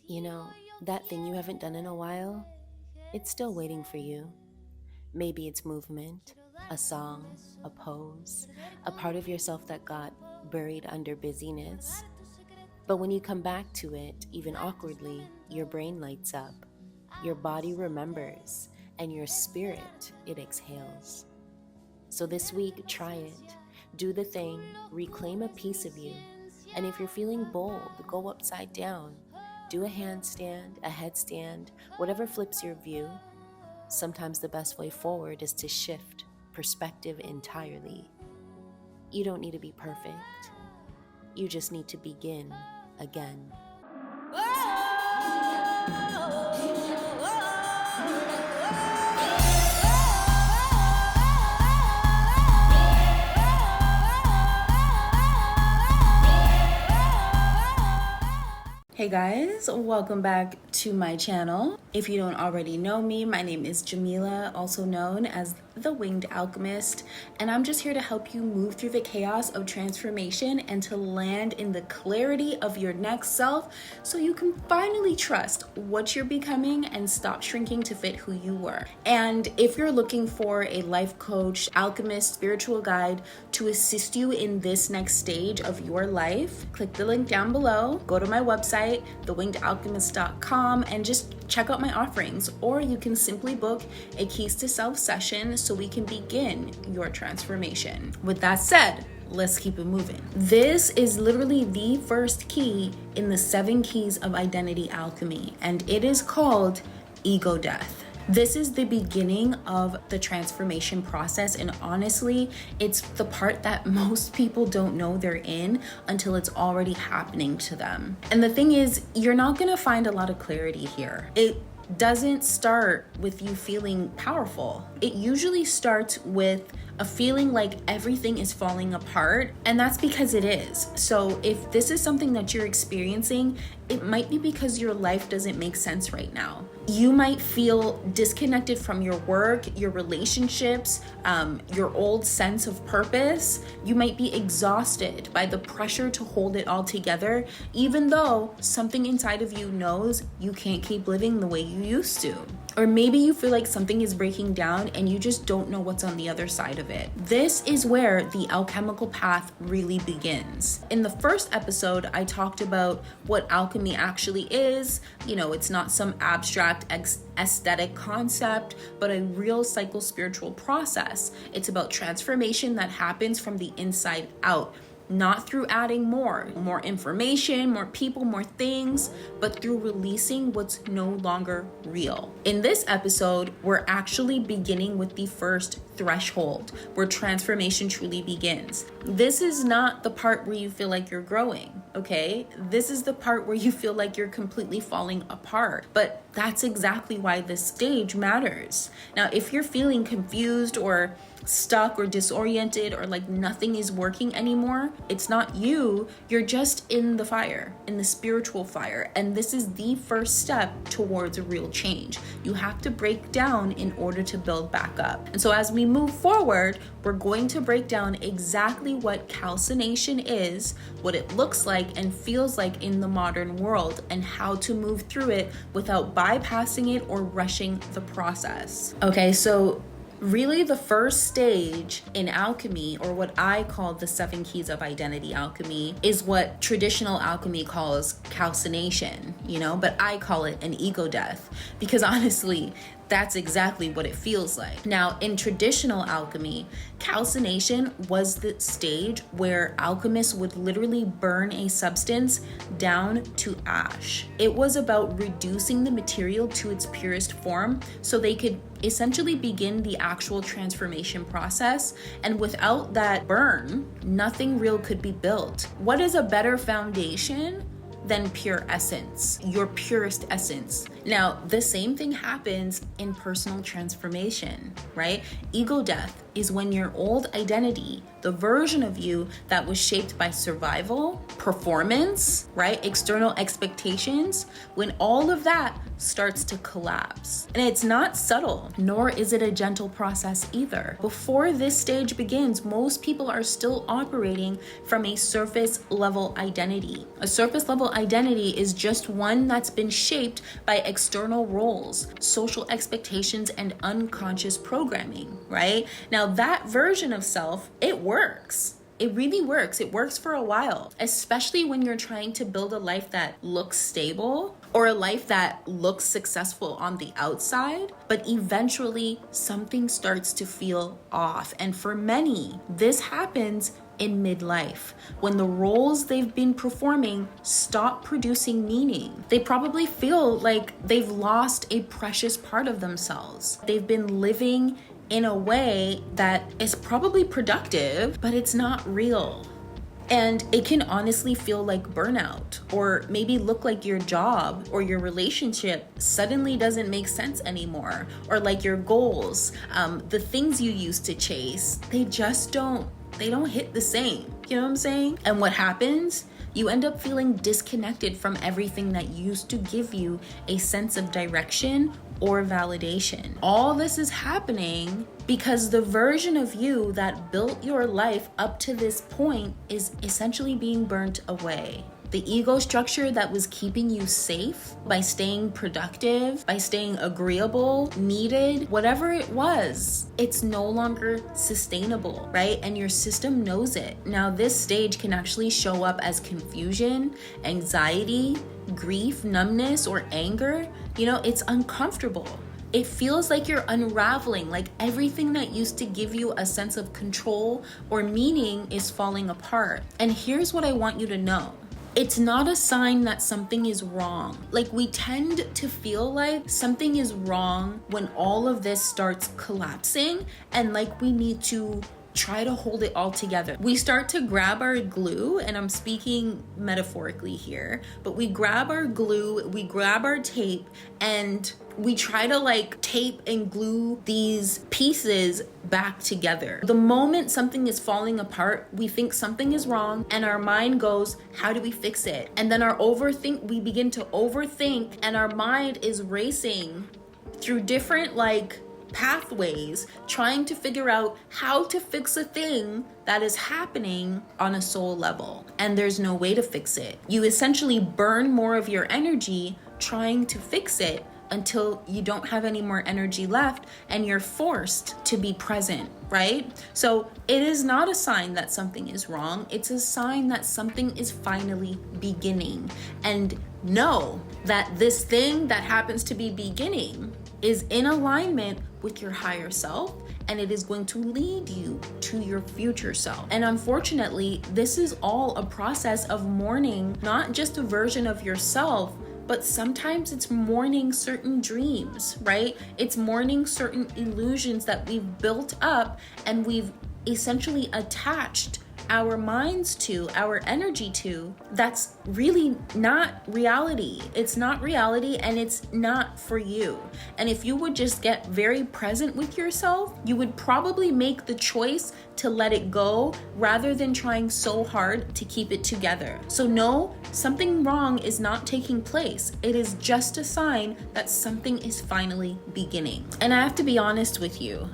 You know, that thing you haven't done in a while, it's still waiting for you. Maybe it's movement, a song, a pose, a part of yourself that got buried under busyness. But when you come back to it, even awkwardly, your brain lights up, your body remembers, and your spirit, it exhales. So this week, try it. Do the thing, reclaim a piece of you. And if you're feeling bold, go upside down. Do a handstand, a headstand, whatever flips your view. Sometimes the best way forward is to shift perspective entirely. You don't need to be perfect. You just need to begin again. Hey guys, welcome back to my channel. If you don't already know me, my name is Jamila, also known as the Winged Alchemist, and I'm just here to help you move through the chaos of transformation and to land in the clarity of your next self so you can finally trust what you're becoming and stop shrinking to fit who you were. And if you're looking for a life coach, alchemist, spiritual guide to assist you in this next stage of your life, click the link down below, go to my website, thewingedalchemist.com, and just check out my offerings, or you can simply book a Keys to Self session so we can begin your transformation. With that said, let's keep it moving. This is literally the first key in the 7 keys of identity alchemy, and it is called ego death. This is the beginning of the transformation process, and honestly, it's the part that most people don't know they're in until it's already happening to them. And the thing is, you're not gonna find a lot of clarity here. It doesn't start with you feeling powerful. It usually starts with a feeling like everything is falling apart, and that's because it is. So if this is something that you're experiencing, it might be because your life doesn't make sense right now. You might feel disconnected from your work, your relationships, your old sense of purpose. You might be exhausted by the pressure to hold it all together, even though something inside of you knows you can't keep living the way you used to. Or maybe you feel like something is breaking down and you just don't know what's on the other side of it. This is where the alchemical path really begins. In the first episode, I talked about what alchemy actually is. You know, it's not some abstract aesthetic concept, but a real psycho-spiritual process. It's about transformation that happens from the inside out. Not through adding more information, more people, more things, but through releasing what's no longer real. In this episode, we're actually beginning with the first threshold where transformation truly begins. This is not the part where you feel like you're growing, okay? This is the part where you feel like you're completely falling apart. But that's exactly why this stage matters. Now, if you're feeling confused or stuck or disoriented or like nothing is working anymore, it's not you. You're just in the fire, in the spiritual fire. And this is the first step towards a real change. You have to break down in order to build back up. And so as we move forward, we're going to break down exactly what calcination is, what it looks like and feels like in the modern world, and how to move through it without bypassing it or rushing the process. Okay, so really the first stage in alchemy, or what I call the 7 keys of identity alchemy, is what traditional alchemy calls calcination, but I call it an ego death, because honestly, that's exactly what it feels like. Now, in traditional alchemy, calcination was the stage where alchemists would literally burn a substance down to ash. It was about reducing the material to its purest form so they could essentially begin the actual transformation process. And without that burn, nothing real could be built. What is a better foundation than pure essence, your purest essence? Now, the same thing happens in personal transformation, right? Ego death is when your old identity, the version of you that was shaped by survival, performance, right? External expectations, when all of that starts to collapse. And it's not subtle, nor is it a gentle process either. Before this stage begins, most people are still operating from a surface level identity. A surface level identity is just one that's been shaped by external roles, social expectations, and unconscious programming, right? Now that version of self, it works. It really works. It works for a while, especially when you're trying to build a life that looks stable or a life that looks successful on the outside, but eventually something starts to feel off. And for many, this happens in midlife, when the roles they've been performing stop producing meaning. They probably feel like they've lost a precious part of themselves. They've been living in a way that is probably productive, but it's not real. And it can honestly feel like burnout, or maybe look like your job or your relationship suddenly doesn't make sense anymore, or like your goals, the things you used to chase, they don't hit the same. You know what I'm saying? And what happens? You end up feeling disconnected from everything that used to give you a sense of direction or validation. All this is happening because the version of you that built your life up to this point is essentially being burnt away. The ego structure that was keeping you safe by staying productive, by staying agreeable, needed, whatever it was, it's no longer sustainable, right? And your system knows it. Now, this stage can actually show up as confusion, anxiety, grief, numbness, or anger. You know, it's uncomfortable. It feels like you're unraveling, like everything that used to give you a sense of control or meaning is falling apart. And here's what I want you to know. It's not a sign that something is wrong. Like, we tend to feel like something is wrong when all of this starts collapsing, and like we need to try to hold it all together. We start to grab our glue, and I'm speaking metaphorically here, but we grab our glue, we grab our tape, and we try to like tape and glue these pieces back together. The moment something is falling apart, we think something is wrong, and our mind goes, how do we fix it? And then we begin to overthink, and our mind is racing through different like pathways, trying to figure out how to fix a thing that is happening on a soul level. And there's no way to fix it. You essentially burn more of your energy trying to fix it until you don't have any more energy left, and you're forced to be present, right? So it is not a sign that something is wrong. It's a sign that something is finally beginning. And know that this thing that happens to be beginning is in alignment with your higher self, and it is going to lead you to your future self. And unfortunately, this is all a process of mourning, not just a version of yourself, but sometimes it's mourning certain dreams, right? It's mourning certain illusions that we've built up and we've essentially attached our minds to, our energy to, that's really not reality. It's not reality, and it's not for you. And if you would just get very present with yourself, you would probably make the choice to let it go rather than trying so hard to keep it together. So no, something wrong is not taking place. It is just a sign that something is finally beginning. And I have to be honest with you,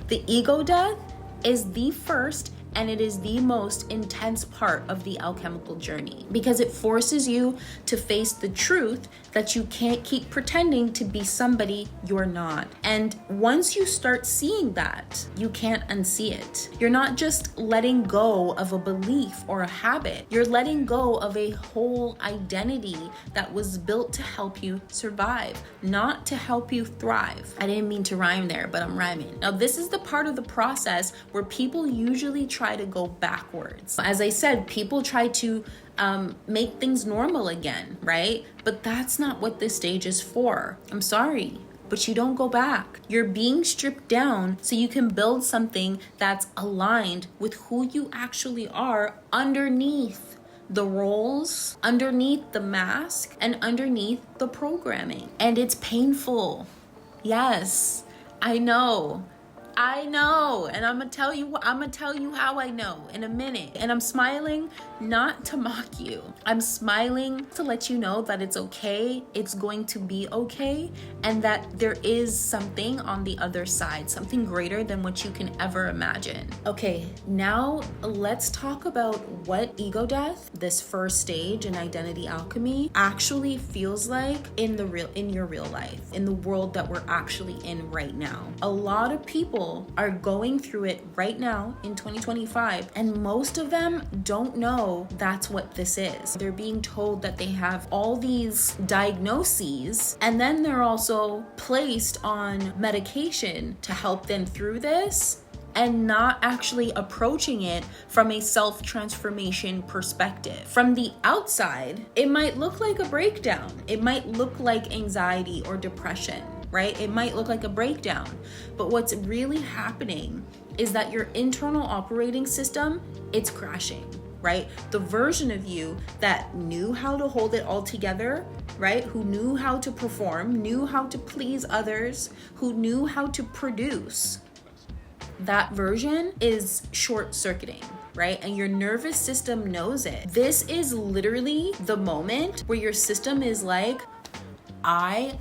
the ego death is the first and it is the most intense part of the alchemical journey, because it forces you to face the truth that you can't keep pretending to be somebody you're not. And once you start seeing that, you can't unsee it. You're not just letting go of a belief or a habit. You're letting go of a whole identity that was built to help you survive, not to help you thrive. I didn't mean to rhyme there, but I'm rhyming. Now, this is the part of the process where people usually try to go backwards. As I said, people try to make things normal again, right? But that's not what this stage is for. I'm sorry, but you don't go back. You're being stripped down so you can build something that's aligned with who you actually are underneath the roles, underneath the mask, and underneath the programming. And it's painful. Yes, I know. I know, and I'm gonna tell you how I know in a minute. And I'm smiling not to mock you. I'm smiling to let you know that it's okay, it's going to be okay, and that there is something on the other side, something greater than what you can ever imagine. Okay, now let's talk about what ego death, this first stage in identity alchemy, actually feels like in your real life, in the world that we're actually in right now. A lot of people are going through it right now in 2025, and most of them don't know that's what this is. They're being told that they have all these diagnoses, and then they're also placed on medication to help them through this, and not actually approaching it from a self-transformation perspective. From the outside, it might look like a breakdown. It might look like anxiety or depression, right? It might look like a breakdown. But what's really happening is that your internal operating system, it's crashing, right? The version of you that knew how to hold it all together, right? Who knew how to perform, knew how to please others, who knew how to produce, that version is short-circuiting, right? And your nervous system knows it. This is literally the moment where your system is like, I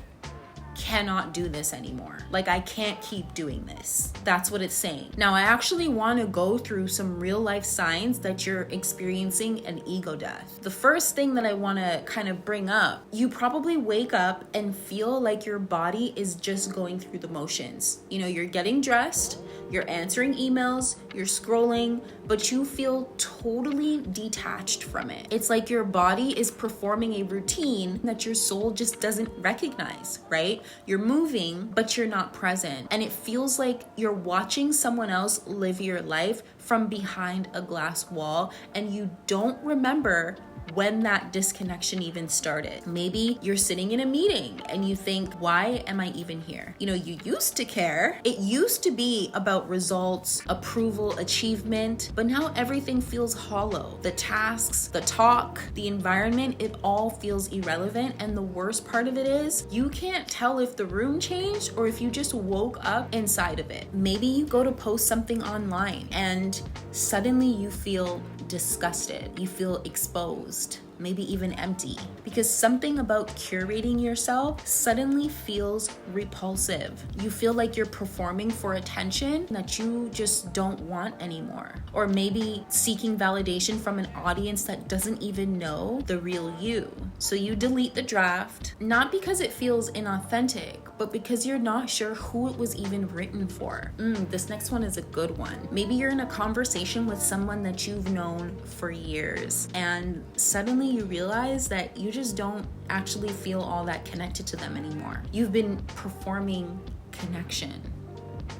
cannot do this anymore. Like, I can't keep doing this. That's what it's saying. Now, I actually want to go through some real life signs that you're experiencing an ego death. The first thing that I want to kind of bring up, you probably wake up and feel like your body is just going through the motions. You know, you're getting dressed, you're answering emails, you're scrolling, but you feel totally detached from it. It's like your body is performing a routine that your soul just doesn't recognize, right? You're moving, but you're not present. And it feels like you're watching someone else live your life from behind a glass wall, and you don't remember when that disconnection even started. Maybe you're sitting in a meeting and you think, why am I even here? You know, you used to care. It used to be about results, approval, achievement, but now everything feels hollow. The tasks, the talk, the environment, it all feels irrelevant. And the worst part of it is you can't tell if the room changed or if you just woke up inside of it. Maybe you go to post something online and suddenly you feel disgusted, you feel exposed, maybe even empty, because something about curating yourself suddenly feels repulsive. You feel like you're performing for attention that you just don't want anymore. Or maybe seeking validation from an audience that doesn't even know the real you. So you delete the draft, not because it feels inauthentic, but because you're not sure who it was even written for. This next one is a good one. Maybe you're in a conversation with someone that you've known for years, and suddenly you realize that you just don't actually feel all that connected to them anymore. You've been performing connection,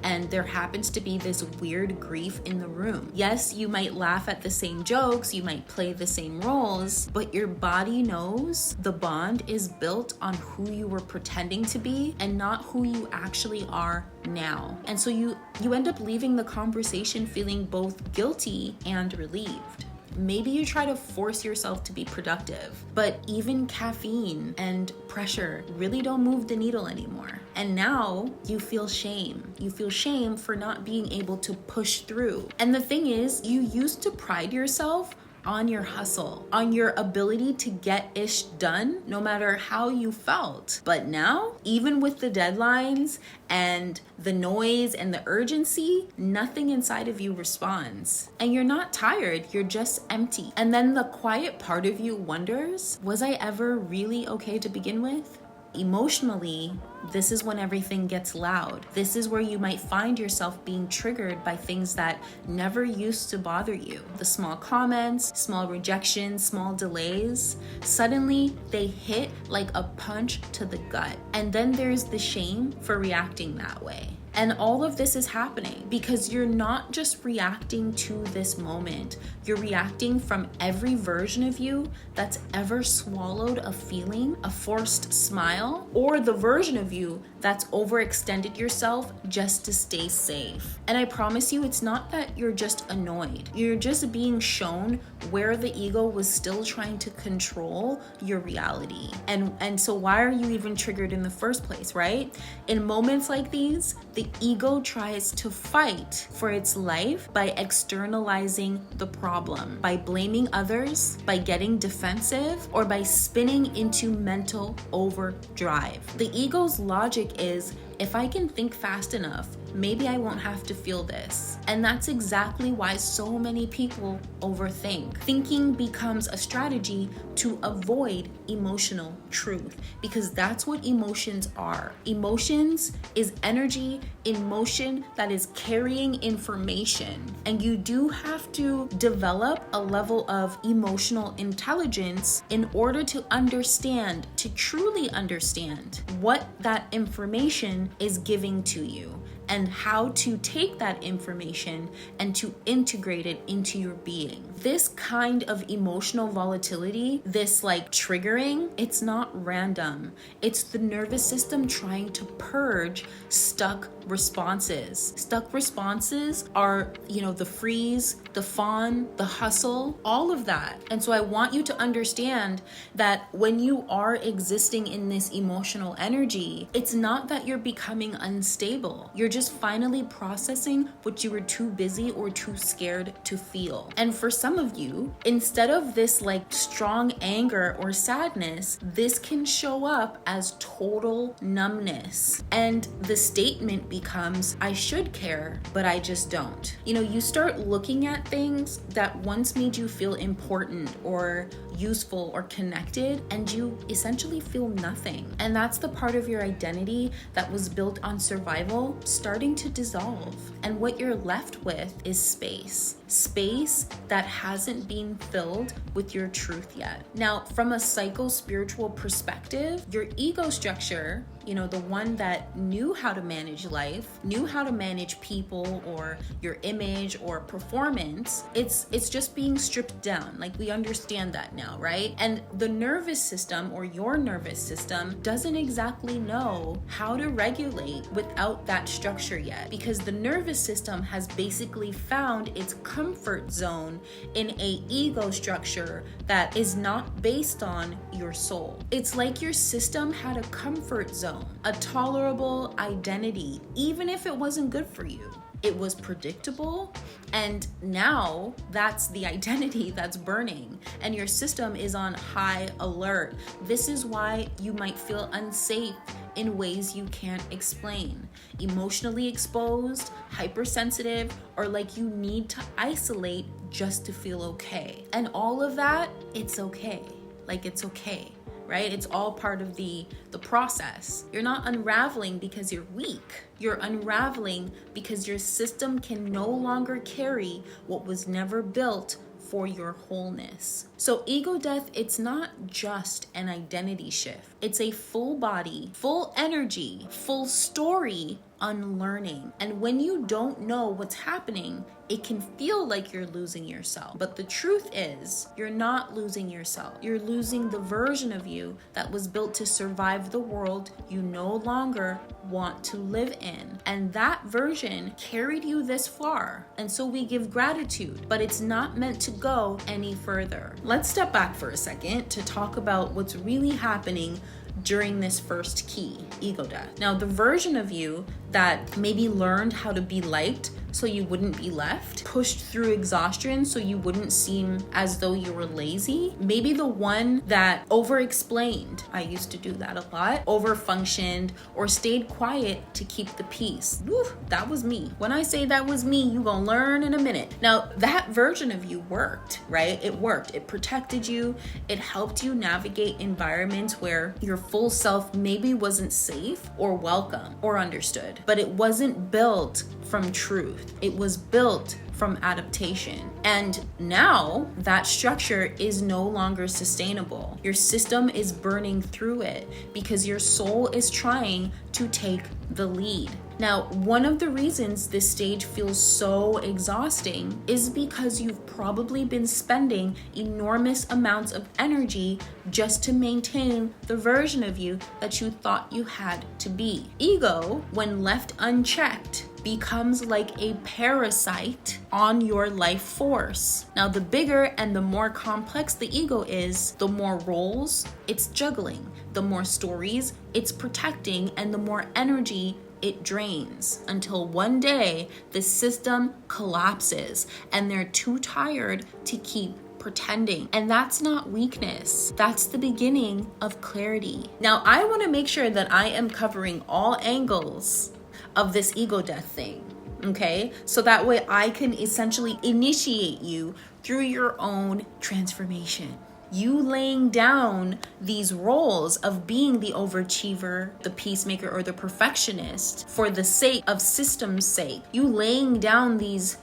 and there happens to be this weird grief in the room. Yes, you might laugh at the same jokes, you might play the same roles, but your body knows the bond is built on who you were pretending to be and not who you actually are now. And so you end up leaving the conversation feeling both guilty and relieved. Maybe you try to force yourself to be productive, but even caffeine and pressure really don't move the needle anymore. And now you feel shame. You feel shame for not being able to push through. And the thing is, you used to pride yourself on your hustle, on your ability to get ish done, no matter how you felt. But now, even with the deadlines and the noise and the urgency, nothing inside of you responds. And you're not tired, you're just empty. And then the quiet part of you wonders, was I ever really okay to begin with? Emotionally, this is when everything gets loud. This is where you might find yourself being triggered by things that never used to bother you. The small comments, small rejections, small delays, suddenly they hit like a punch to the gut. And then there's the shame for reacting that way. And all of this is happening because you're not just reacting to this moment. You're reacting from every version of you that's ever swallowed a feeling, a forced smile, or the version of you that's overextended yourself just to stay safe. And I promise you, it's not that you're just annoyed. You're just being shown where the ego was still trying to control your reality. And so why are you even triggered in the first place, right? In moments like these, The ego tries to fight for its life by externalizing the problem, by blaming others, by getting defensive, or by spinning into mental overdrive. The ego's logic is, if I can think fast enough, maybe I won't have to feel this. And that's exactly why so many people overthink. Thinking becomes a strategy to avoid emotional truth, because that's what emotions are. Emotions is energy in motion that is carrying information. And you do have to develop a level of emotional intelligence in order to understand, to truly understand what that information is giving to you, and how to take that information and to integrate it into your being. This kind of emotional volatility, this like triggering, it's not random. It's the nervous system trying to purge stuck responses. Stuck responses are, the freeze, the fawn, the hustle, all of that. And so I want you to understand that when you are existing in this emotional energy, it's not that you're becoming unstable. You're just finally processing what you were too busy or too scared to feel. And for some of you, instead of this like strong anger or sadness, this can show up as total numbness. And the statement becomes, I should care, but I just don't. You start looking at things that once made you feel important or useful or connected, and you essentially feel nothing. And that's the part of your identity that was built on survival starting to dissolve. And what you're left with is space. Space that hasn't been filled with your truth yet. Now, from a psycho-spiritual perspective, your ego structure, the one that knew how to manage life, knew how to manage people or your image or performance, it's just being stripped down. Like, we understand that now, right? And the nervous system, or your nervous system, doesn't exactly know how to regulate without that structure yet, because the nervous system has basically found its comfort zone in a ego structure that is not based on your soul. It's like your system had a comfort zone, a tolerable identity, even if it wasn't good for you. It was predictable, and now that's the identity that's burning, and your system is on high alert. This is why you might feel unsafe in ways you can't explain. Emotionally exposed, hypersensitive, or like you need to isolate just to feel okay. And all of that, it's okay. Like, it's okay, right? It's all part of the process. You're not unraveling because you're weak. You're unraveling because your system can no longer carry what was never built for your wholeness. So ego death, it's not just an identity shift. It's a full body, full energy, full story unlearning. And when you don't know what's happening, it can feel like you're losing yourself. But the truth is, you're not losing yourself. You're losing the version of you that was built to survive the world you no longer want to live in. And that version carried you this far. And so we give gratitude, but it's not meant to go any further. Let's step back for a second to talk about what's really happening during this first key, ego death. Now, the version of you that maybe learned how to be liked so you wouldn't be left, pushed through exhaustion so you wouldn't seem as though you were lazy, maybe the one that over-explained, I used to do that a lot, over-functioned, or stayed quiet to keep the peace. Woo, that was me. When I say that was me, you gonna learn in a minute. Now, that version of you worked, right? It worked. It protected you. It helped you navigate environments where your full self maybe wasn't safe or welcome or understood, but it wasn't built from truth. It was built from adaptation. And now that structure is no longer sustainable. Your system is burning through it because your soul is trying to take the lead. Now, one of the reasons this stage feels so exhausting is because you've probably been spending enormous amounts of energy just to maintain the version of you that you thought you had to be. Ego, when left unchecked, becomes like a parasite on your life force. Now, the bigger and the more complex the ego is, the more roles it's juggling, the more stories it's protecting, and the more energy it drains until one day the system collapses and they're too tired to keep pretending. And that's not weakness. That's the beginning of clarity. Now, I want to make sure that I am covering all angles of this ego death thing. Okay? So that way I can essentially initiate you through your own transformation. You laying down these roles of being the overachiever, the peacemaker, or the perfectionist for the sake of system's sake. You laying down these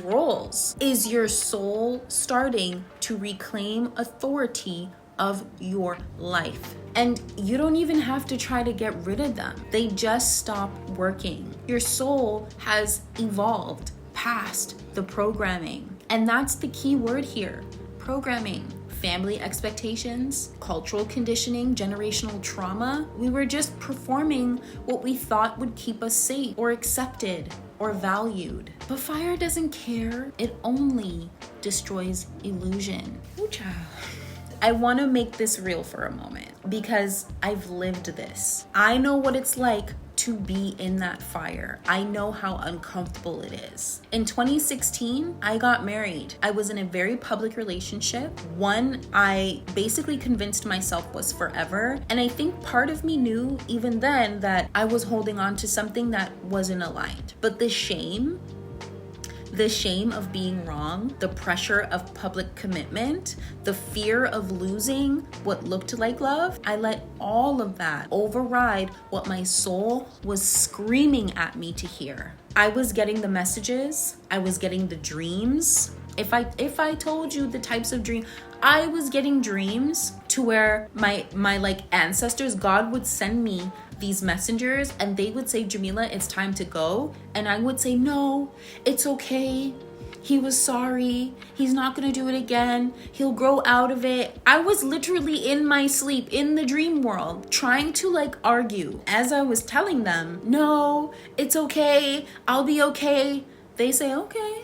roles is your soul starting to reclaim authority of your life. And you don't even have to try to get rid of them. They just stop working. Your soul has evolved past the programming. And that's the key word here, programming. Family expectations, cultural conditioning, generational trauma. We were just performing what we thought would keep us safe or accepted or valued. But fire doesn't care. It only destroys illusion. Ooh, child. I want to make this real for a moment because I've lived this. I know what it's like to be in that fire. I know how uncomfortable it is. In 2016, I got married. I was in a very public relationship. One I basically convinced myself was forever. And I think part of me knew even then that I was holding on to something that wasn't aligned. But the shame of being wrong, the pressure of public commitment, the fear of losing what looked like love, I let all of that override what my soul was screaming at me to hear. I was getting the messages, I was getting the dreams. If I told you the types of dreams, I was getting dreams to where my like ancestors, God would send me these messengers and they would say, Jamila, it's time to go. And I would say, no, it's okay. He was sorry. He's not going to do it again. He'll grow out of it. I was literally in my sleep in the dream world trying to like argue as I was telling them, no, it's okay. I'll be okay. They say, okay.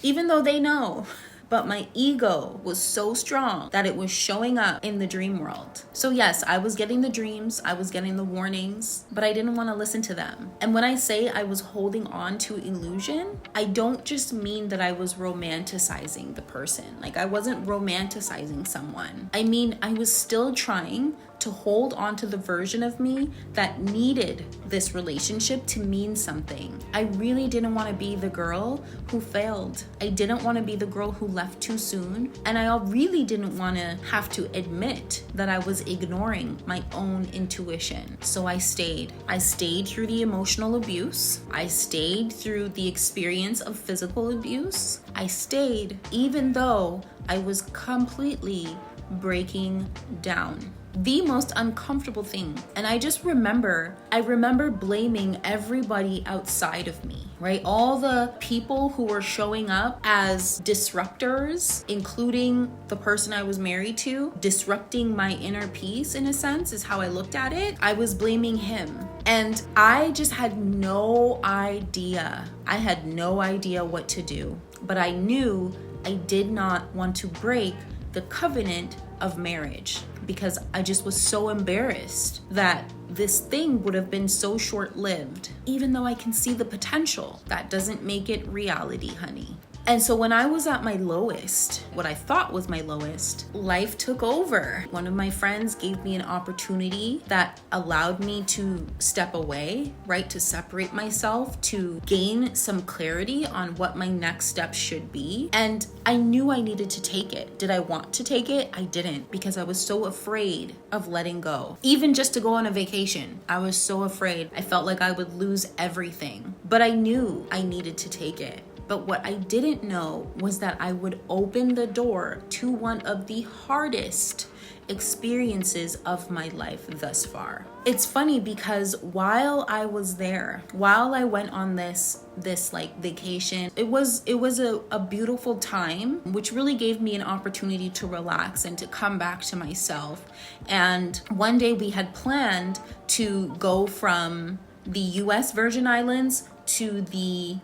Even though they know. But my ego was so strong that it was showing up in the dream world. So yes, I was getting the dreams, I was getting the warnings, but I didn't want to listen to them. And when I say I was holding on to illusion, I don't just mean that I was romanticizing the person. Like I wasn't romanticizing someone. I mean, I was still trying to hold on to the version of me that needed this relationship to mean something. I really didn't want to be the girl who failed. I didn't want to be the girl who left too soon. And I really didn't want to have to admit that I was ignoring my own intuition. So I stayed. I stayed through the emotional abuse. I stayed through the experience of physical abuse. I stayed even though I was completely breaking down. The most uncomfortable thing. And I remember blaming everybody outside of me, right? All the people who were showing up as disruptors, including the person I was married to, disrupting my inner peace in a sense is how I looked at it. I was blaming him. And I just had no idea. I had no idea what to do. But I knew I did not want to break the covenant of marriage because I just was so embarrassed that this thing would have been so short-lived. Even though I can see the potential, that doesn't make it reality, honey. And so when I was at my lowest, what I thought was my lowest, life took over. One of my friends gave me an opportunity that allowed me to step away, right? To separate myself, to gain some clarity on what my next step should be. And I knew I needed to take it. Did I want to take it? I didn't, because I was so afraid of letting go. Even just to go on a vacation, I was so afraid. I felt like I would lose everything. But I knew I needed to take it. But what I didn't know was that I would open the door to one of the hardest experiences of my life thus far. It's funny because while I was there, while I went on this like vacation, it was a beautiful time, which really gave me an opportunity to relax and to come back to myself. And one day we had planned to go from the US Virgin Islands to the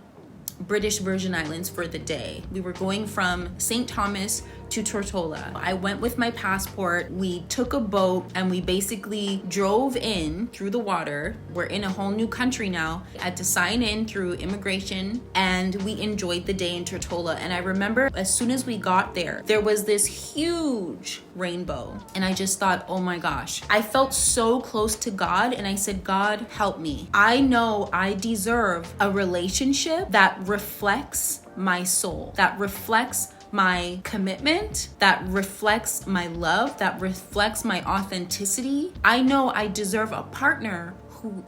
British Virgin Islands for the day. We were going from St. Thomas to Tortola. I went with my passport. We took a boat and we basically drove in through the water. We're in a whole new country now. I had to sign in through immigration and we enjoyed the day in Tortola. And I remember as soon as we got there, there was this huge rainbow. And I just thought, oh my gosh, I felt so close to God. And I said, God, help me. I know I deserve a relationship that reflects my soul, that reflects my commitment, that reflects my love, that reflects my authenticity. I know I deserve a partner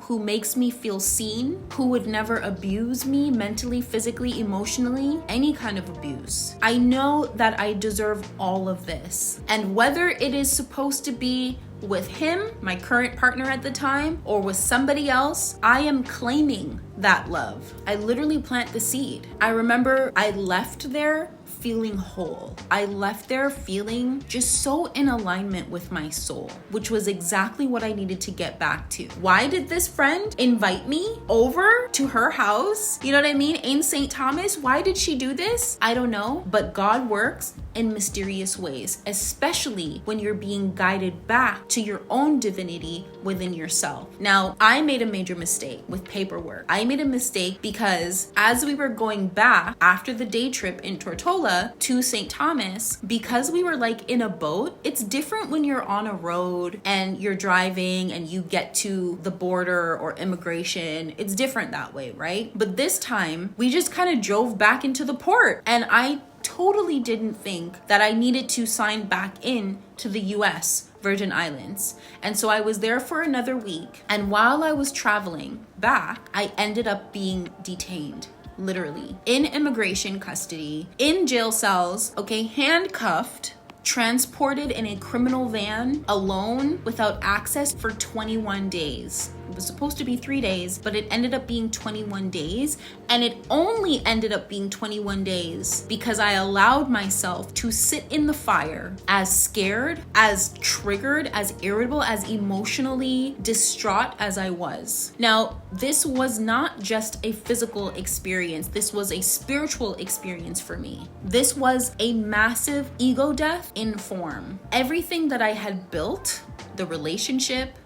who makes me feel seen, who would never abuse me mentally, physically, emotionally, any kind of abuse. I know that I deserve all of this. And whether it is supposed to be with him, my current partner at the time, or with somebody else, I am claiming that love. I literally plant the seed. I remember I left there feeling whole. I left there feeling just so in alignment with my soul, which was exactly what I needed to get back to. Why did this friend invite me over to her house? You know what I mean? In St. Thomas. Why did she do this? I don't know, but God works in mysterious ways, especially when you're being guided back to your own divinity within yourself. Now, I made a major mistake with paperwork. I made a mistake because as we were going back after the day trip in Tortola to St. Thomas, because we were like in a boat, it's different when you're on a road and you're driving and you get to the border or immigration. It's different that way, right? But this time we just kind of drove back into the port and I totally didn't think that I needed to sign back in to the US Virgin Islands. And so I was there for another week. And while I was traveling back, I ended up being detained. Literally in immigration custody, in jail cells, okay, handcuffed, transported in a criminal van alone without access for 21 days. It was supposed to be 3 days, but it ended up being 21 days. And it only ended up being 21 days because I allowed myself to sit in the fire as scared, as triggered, as irritable, as emotionally distraught as I was. Now, this was not just a physical experience. This was a spiritual experience for me. This was a massive ego death in form. Everything that I had built, the relationship,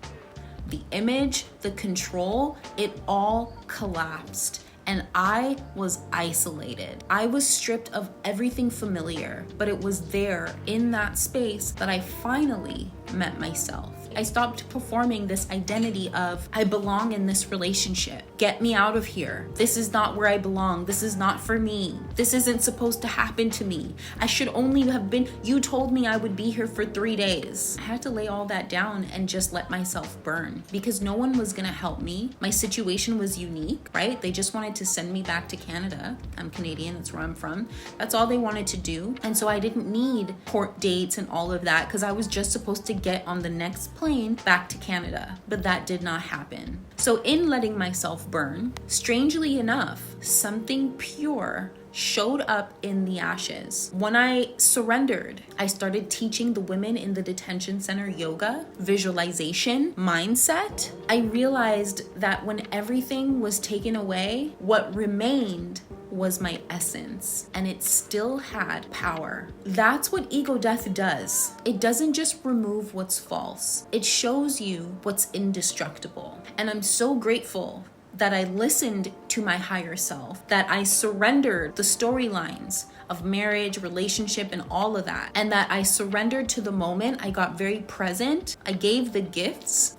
the image, the control, it all collapsed. And I was isolated. I was stripped of everything familiar, but it was there in that space that I finally met myself. I stopped performing this identity of, I belong in this relationship. Get me out of here. This is not where I belong. This is not for me. This isn't supposed to happen to me. I should only have been, you told me I would be here for 3 days. I had to lay all that down and just let myself burn because no one was gonna help me. My situation was unique, right? They just wanted to send me back to Canada. I'm Canadian, that's where I'm from. That's all they wanted to do. And so I didn't need court dates and all of that because I was just supposed to get on the next plane back to Canada, but that did not happen. So in letting myself burn, strangely enough, something pure showed up in the ashes. When I surrendered, I started teaching the women in the detention center yoga, visualization, mindset. I realized that when everything was taken away, what remained was my essence, and it still had power. That's what ego death does. It doesn't just remove what's false. It shows you what's indestructible. And I'm so grateful that I listened to my higher self, that I surrendered the storylines of marriage, relationship, and all of that. And that I surrendered to the moment. I got very present. I gave the gifts,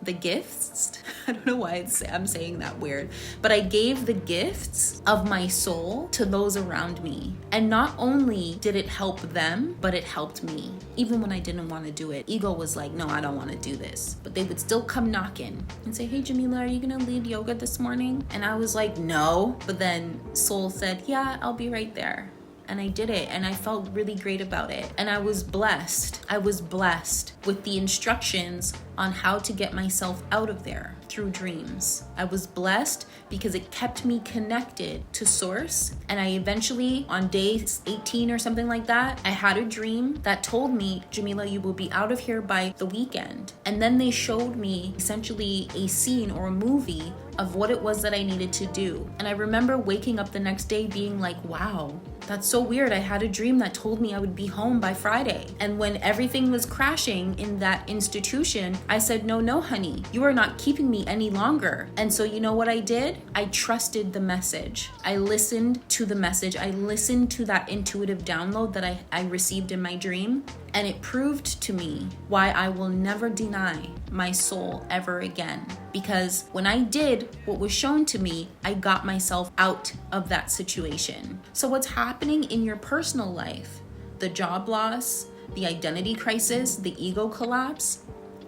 I don't know why I'm saying that weird, but I gave the gifts of my soul to those around me. And not only did it help them, but it helped me. Even when I didn't want to do it, ego was like, no, I don't want to do this. But they would still come knocking and say, hey, Jamila, are you going to lead yoga this morning? And I was like, no. But then soul said, yeah, I'll be right there. And I did it, and I felt really great about it. And I was blessed. I was blessed with the instructions on how to get myself out of there through dreams. I was blessed because it kept me connected to source. And I eventually, on day 18 or something like that, I had a dream that told me, Jamila, you will be out of here by the weekend. And then they showed me essentially a scene or a movie of what it was that I needed to do. And I remember waking up the next day being like, wow, That's so weird. I had a dream that told me I would be home by Friday. And when everything was crashing in that institution, I said, no, honey, you are not keeping me any longer. And so you know what I did? I trusted the message. I listened to the message. I listened to that intuitive download that I received in my dream. And it proved to me why I will never deny my soul ever again. Because when I did what was shown to me, I got myself out of that situation. So what's happening in your personal life, the job loss, the identity crisis, the ego collapse,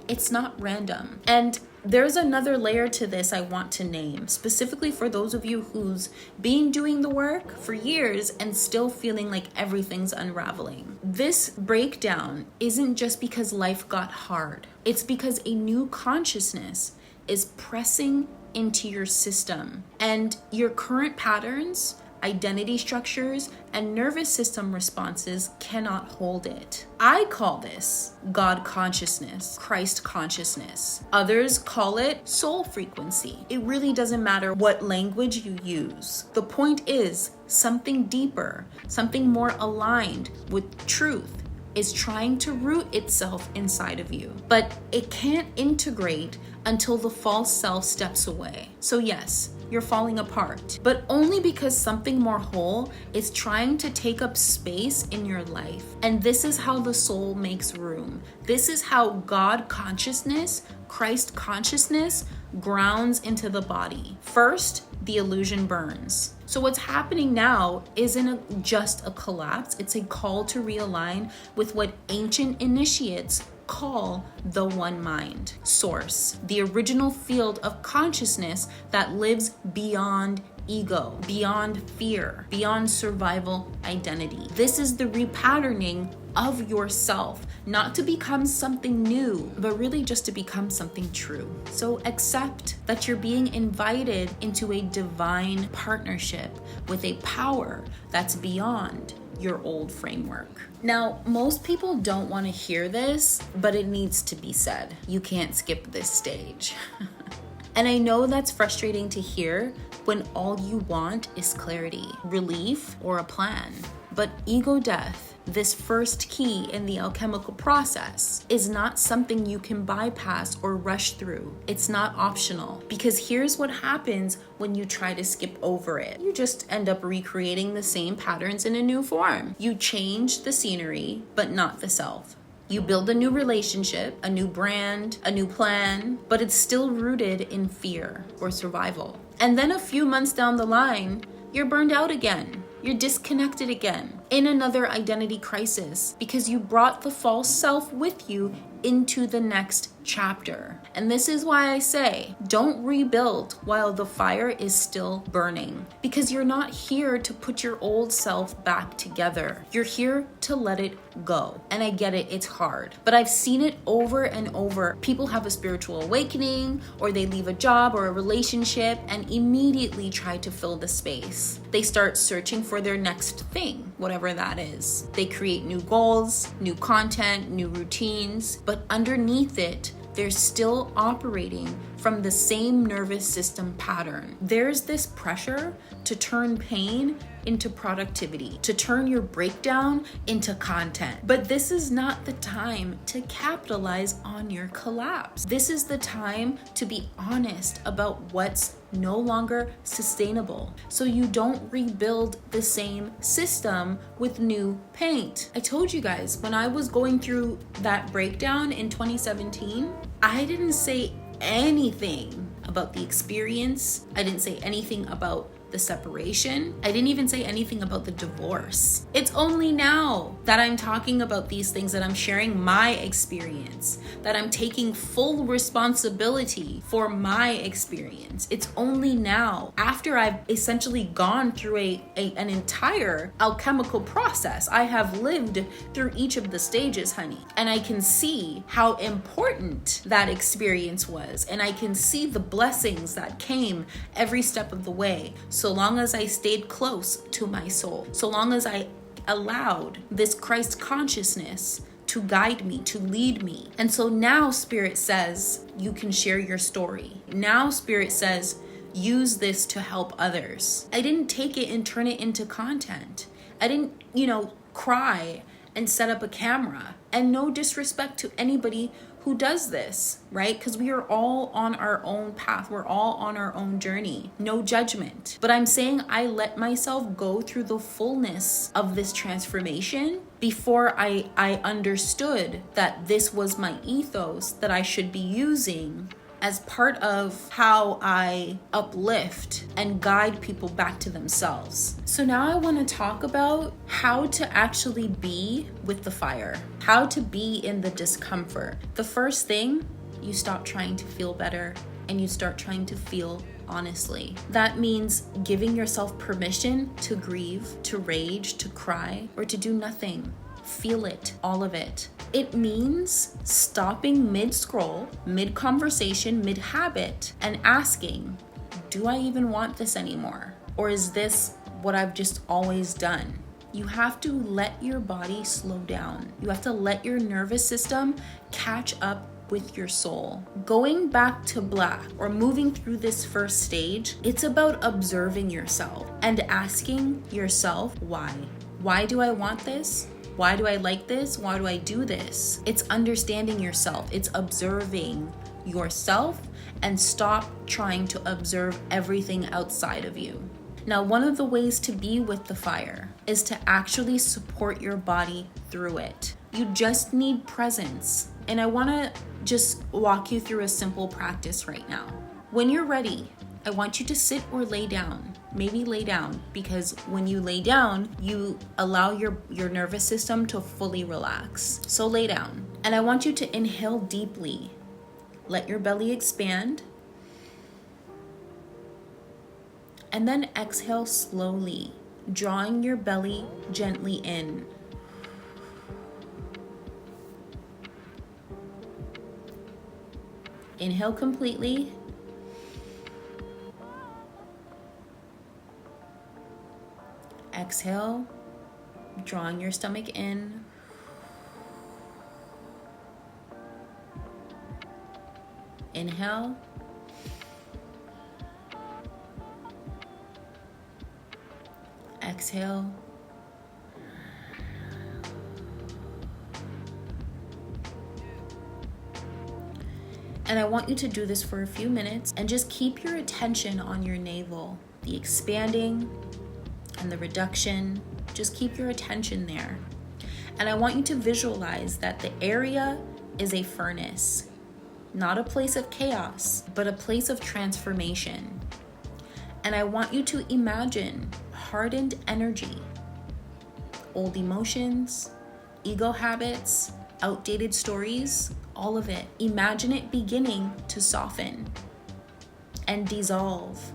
it's not random. And there's another layer to this I want to name, specifically for those of you who's been doing the work for years and still feeling like everything's unraveling. This breakdown isn't just because life got hard. It's because a new consciousness is pressing into your system, and your current patterns, identity structures, and nervous system responses cannot hold it. I call this God consciousness, Christ consciousness. Others call it soul frequency. It really doesn't matter what language you use. The point is, something deeper, something more aligned with truth is trying to root itself inside of you. But it can't integrate until the false self steps away. So yes, you're falling apart, but only because something more whole is trying to take up space in your life. And this is how the soul makes room. This is how God consciousness, Christ consciousness grounds into the body. First, the illusion burns. So what's happening now isn't just a collapse, it's a call to realign with what ancient initiates call the one mind, source, the original field of consciousness that lives beyond ego, beyond fear, beyond survival identity. This is the repatterning of yourself, not to become something new, but really just to become something true. So accept that you're being invited into a divine partnership with a power that's beyond your old framework. Now, most people don't want to hear this, but it needs to be said. You can't skip this stage. And I know that's frustrating to hear when all you want is clarity, relief, or a plan. But ego death, this first key in the alchemical process, is not something you can bypass or rush through. It's not optional, because here's what happens when you try to skip over it. You just end up recreating the same patterns in a new form. You change the scenery, but not the self. You build a new relationship, a new brand, a new plan, but it's still rooted in fear or survival. And then a few months down the line, you're burned out again. You're disconnected again in another identity crisis because you brought the false self with you into the next chapter. And this is why I say, don't rebuild while the fire is still burning, because you're not here to put your old self back together. You're here to let it go. And I get it, it's hard, but I've seen it over and over. People have a spiritual awakening, or they leave a job or a relationship and immediately try to fill the space. They start searching for their next thing, whatever that is. They create new goals, new content, new routines, but underneath it, they're still operating from the same nervous system pattern. There's this pressure to turn pain into productivity, to turn your breakdown into content. But this is not the time to capitalize on your collapse. This is the time to be honest about what's no longer sustainable, so you don't rebuild the same system with new paint. I told you guys, when I was going through that breakdown in 2017, I didn't say anything about the experience. I didn't say anything about the separation. I didn't even say anything about the divorce. It's only now that I'm talking about these things, that I'm sharing my experience, that I'm taking full responsibility for my experience. It's only now, after I've essentially gone through an entire alchemical process. I have lived through each of the stages, honey, and I can see how important that experience was, and I can see the blessings that came every step of the way. So long as I stayed close to my soul, so long as I allowed this Christ consciousness to guide me, to lead me. And so now Spirit says, you can share your story. Now Spirit says, use this to help others. I didn't take it and turn it into content. I didn't, cry and set up a camera. And no disrespect to anybody who does this, right? Because we are all on our own path. We're all on our own journey. No judgment. But I'm saying I let myself go through the fullness of this transformation before I understood that this was my ethos that I should be using as part of how I uplift and guide people back to themselves. So now I want to talk about how to actually be with the fire, how to be in the discomfort. The first thing, you stop trying to feel better and you start trying to feel honestly. That means giving yourself permission to grieve, to rage, to cry, or to do nothing. Feel it, all of it. It means stopping mid-scroll, mid-conversation, mid-habit, and asking, do I even want this anymore? Or is this what I've just always done? You have to let your body slow down. You have to let your nervous system catch up with your soul. Going back to black or moving through this first stage, it's about observing yourself and asking yourself why. Why do I want this? Why do I like this? Why do I do this? It's understanding yourself. It's observing yourself and stop trying to observe everything outside of you. Now, one of the ways to be with the fire is to actually support your body through it. You just need presence. And I want to just walk you through a simple practice right now. When you're ready, I want you to sit or lay down. Maybe lay down, because when you lay down, you allow your nervous system to fully relax. So lay down. And I want you to inhale deeply. Let your belly expand. And then exhale slowly, drawing your belly gently in. Inhale completely. Exhale, drawing your stomach in. Inhale. Exhale. And I want you to do this for a few minutes and just keep your attention on your navel, the expanding and the reduction. Just keep your attention there. And I want you to visualize that the area is a furnace, not a place of chaos, but a place of transformation. And I want you to imagine hardened energy, old emotions, ego habits, outdated stories, all of it. Imagine it beginning to soften and dissolve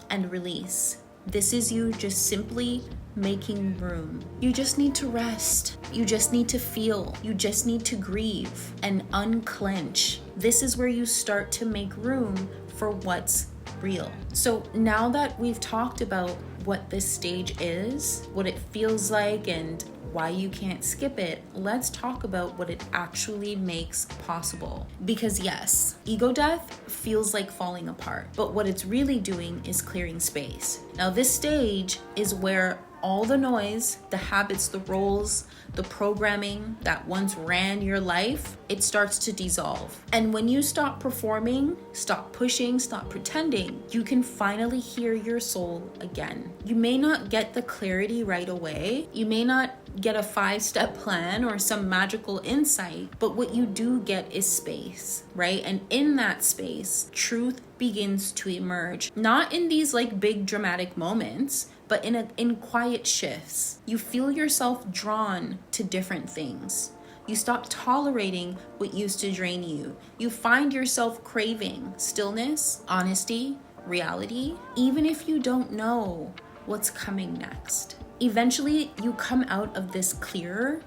and release. This is you just simply making room. You just need to rest. You just need to feel. You just need to grieve and unclench. This is where you start to make room for what's real. So now that we've talked about what this stage is, what it feels like, and why you can't skip it, let's talk about what it actually makes possible. Because yes, ego death feels like falling apart, but what it's really doing is clearing space. Now, this stage is where all the noise, the habits, the roles, the programming that once ran your life, it starts to dissolve. And when you stop performing, stop pushing, stop pretending, you can finally hear your soul again. You may not get the clarity right away. You may not get a 5-step plan or some magical insight, but what you do get is space, right? And in that space, truth begins to emerge. Not in these like big dramatic moments, but in quiet shifts. You feel yourself drawn to different things. You stop tolerating what used to drain you. You find yourself craving stillness, honesty, reality, even if you don't know what's coming next. Eventually, you come out of this clearer,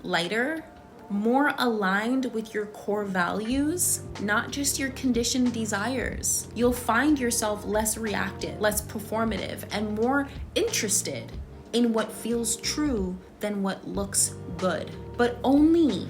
lighter, more aligned with your core values, not just your conditioned desires. You'll find yourself less reactive, less performative, and more interested in what feels true than what looks good. But only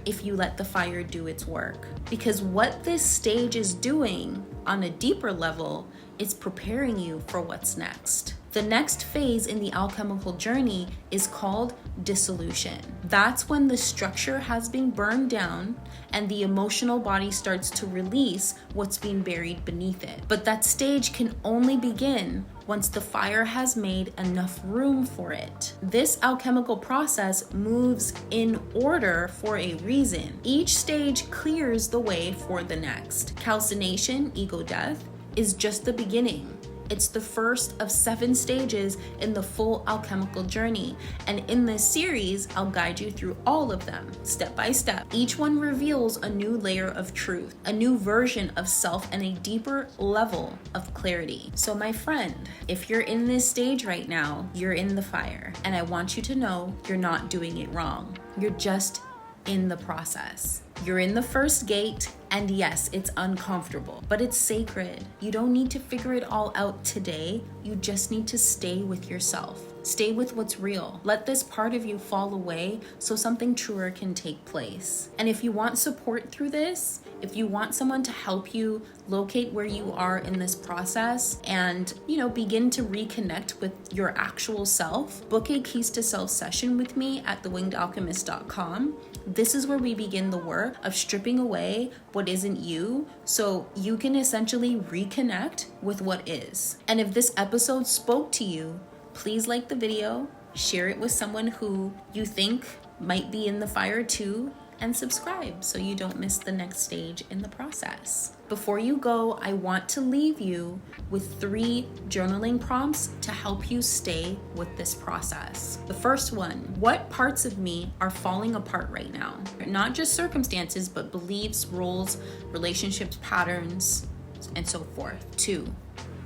if you let the fire do its work. Because what this stage is doing on a deeper level is preparing you for what's next. The next phase in the alchemical journey is called dissolution. That's when the structure has been burned down and the emotional body starts to release what's been buried beneath it. But that stage can only begin once the fire has made enough room for it. This alchemical process moves in order for a reason. Each stage clears the way for the next. Calcination, ego death, is just the beginning. It's the first of 7 stages in the full alchemical journey. And in this series, I'll guide you through all of them, step by step. Each one reveals a new layer of truth, a new version of self, and a deeper level of clarity. So my friend, if you're in this stage right now, you're in the fire. And I want you to know you're not doing it wrong. You're just in the process. You're in the first gate, and yes, it's uncomfortable, but it's sacred. You don't need to figure it all out today. You just need to stay with yourself. Stay with what's real. Let this part of you fall away so something truer can take place. And if you want support through this, if you want someone to help you locate where you are in this process and, begin to reconnect with your actual self, book a Keys to Self session with me at thewingedalchemist.com. This is where we begin the work of stripping away what isn't you so you can essentially reconnect with what is. And if this episode spoke to you, please like the video, share it with someone who you think might be in the fire too, and subscribe so you don't miss the next stage in the process. Before you go, I want to leave you with 3 journaling prompts to help you stay with this process. The first one, what parts of me are falling apart right now? Not just circumstances, but beliefs, roles, relationships, patterns, and so forth. 2,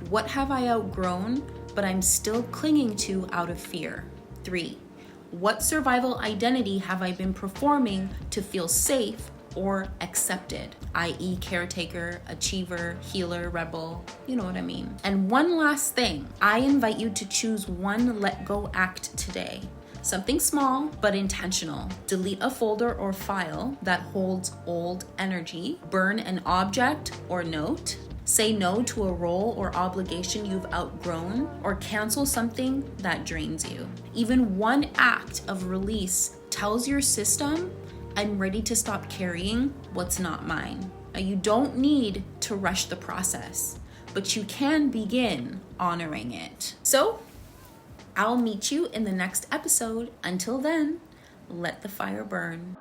what have I outgrown, but I'm still clinging to out of fear? 3, what survival identity have I been performing to feel safe or accepted, i.e. caretaker, achiever, healer, rebel, you know what I mean. And one last thing, I invite you to choose one let go act today. Something small but intentional. Delete a folder or file that holds old energy, burn an object or note, say no to a role or obligation you've outgrown, or cancel something that drains you. Even one act of release tells your system, I'm ready to stop carrying what's not mine. Now, you don't need to rush the process, but you can begin honoring it. So, I'll meet you in the next episode. Until then, let the fire burn.